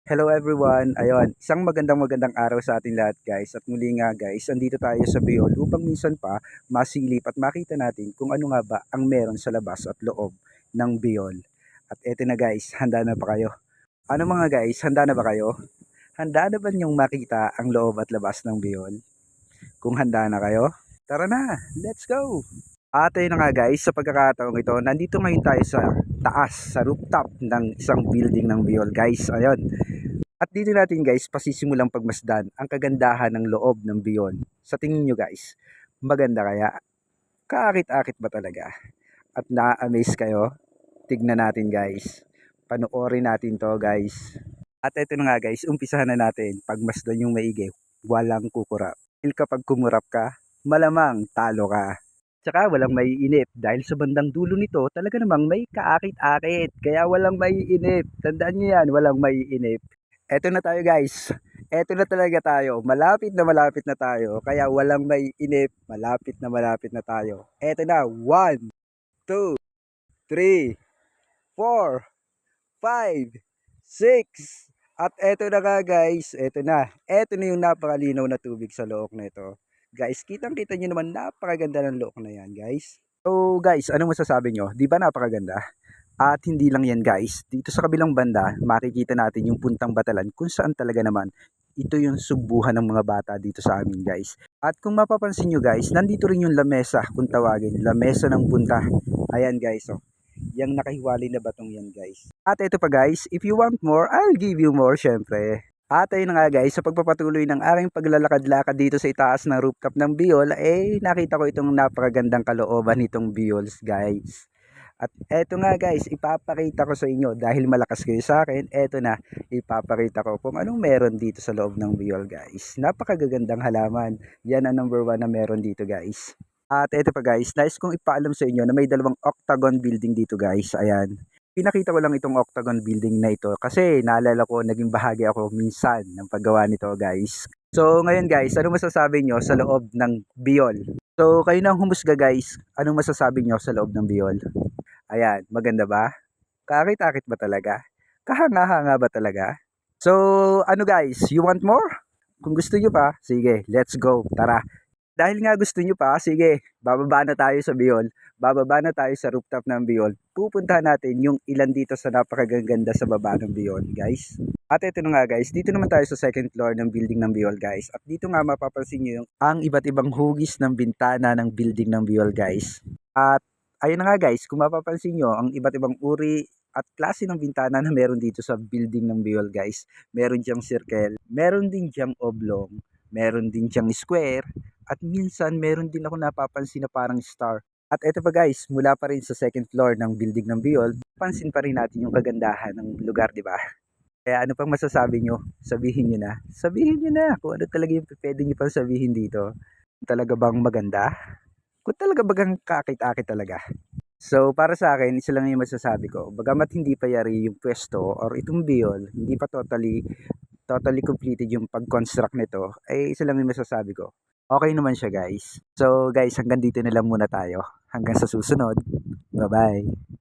Hello everyone. Ayun, isang magandang araw sa ating lahat guys. At muli nga guys, andito tayo sa Bicol upang minsan pa masilip at makita natin kung ano nga ba ang meron sa labas at loob ng Bicol. At eto na guys, handa na ba kayo? Ano mga guys, handa na ba kayo? Handa na ba niyong makita ang loob at labas ng Bicol? Kung handa na kayo, tara na, let's go! At ayun na nga guys, sa pagkakataong ito, nandito ngayon tayo sa taas, sa rooftop ng isang building ng Bicol guys. Ayun, at dito natin guys, pasisimulang pagmasdan ang kagandahan ng loob ng Beyond. Sa tingin nyo guys, maganda kaya? Kaakit-akit ba talaga? At na-amaze kayo? Tignan natin guys. Panoorin natin to guys. At ito na nga guys, umpisahan na natin. Pagmasdan yung maigi, walang kukurap. Dahil kapag kumurap ka, malamang talo ka. Tsaka walang maiinip dahil sa bandang dulo nito talaga namang may kaakit-akit. Kaya walang maiinip. Tandaan nyo yan, walang maiinip. Eto na tayo guys. Eto na talaga tayo. Malapit na tayo. Kaya walang may inip. Malapit na tayo. Eto na. 1, 2, 3, 4, 5, 6. At eto na nga guys. Eto na. Eto na yung napakalinaw na tubig sa look na ito. Guys, kitang-kita nyo naman napakaganda ng look na yan guys. So guys, anong masasabi nyo? Di ba napakaganda? At hindi lang yan guys, dito sa kabilang banda, makikita natin yung Puntang Batalan kung saan talaga naman ito yung subuhan ng mga bata dito sa amin guys. At kung mapapansin nyo guys, nandito rin yung lamesa kung tawagin, lamesa ng punta. Ayan guys, oh. Yung nakahiwalay na batong yan guys. At ito pa guys, if you want more, I'll give you more syempre. At ayun na nga guys, sa pagpapatuloy ng aking paglalakad-lakad dito sa itaas ng rooftop ng Biol, nakita ko itong napakagandang kalooban nitong Biols guys. At eto nga guys, ipapakita ko sa inyo dahil malakas kayo sa akin, eto na, ipapakita ko kung anong meron dito sa loob ng Bicol guys. Napakagagandang halaman. Yan ang number 1 na meron dito guys. At eto pa guys, nais kong ipaalam sa inyo na may dalawang octagon building dito guys. Ayan. Pinakita ko lang itong octagon building na ito kasi naalala ko, naging bahagi ako minsan ng paggawa nito guys. So ngayon guys, ano masasabi nyo sa loob ng Bicol? So kayo na ang humusga guys, anong masasabi nyo sa loob ng Bicol? Ayan, maganda ba? Kakit-akit ba talaga? Kahanga-hanga ba talaga? So, ano guys, you want more? Kung gusto nyo pa, sige, let's go, tara. Dahil nga gusto nyo pa, sige, bababa na tayo sa Bicol. Bababa na tayo sa rooftop ng Bicol. Pupuntahan natin yung ilan dito sa napakaganda sa baba ng Bicol, guys. At ito na nga guys, dito naman tayo sa second floor ng building ng Bicol, guys. At dito nga mapapansin nyo yung ang iba't ibang hugis ng bintana ng building ng Bicol, guys. At ayun na nga guys, kung mapapansin nyo, ang iba't ibang uri at klase ng bintana na meron dito sa building ng Bicol guys. Meron diyang circle, meron din diyang oblong, meron din diyang square, at minsan meron din ako napapansin na parang star. At ito pa guys, mula pa rin sa second floor ng building ng Bicol, pansin pa rin natin yung kagandahan ng lugar, di ba? Kaya ano pang masasabi nyo? Sabihin nyo na. Sabihin nyo na kung ano talaga yung pwede nyo pang sabihin dito. Talaga bang maganda? Kung talaga bagang kakit-akit talaga. So, para sa akin, isa lang yung masasabi ko. Bagamat hindi pa yari yung pwesto or itong Bicol, hindi pa totally completed yung pag-construct nito, ay isa lang yung masasabi ko. Okay naman siya guys. So guys, hanggang dito na lang muna tayo. Hanggang sa susunod. Bye-bye.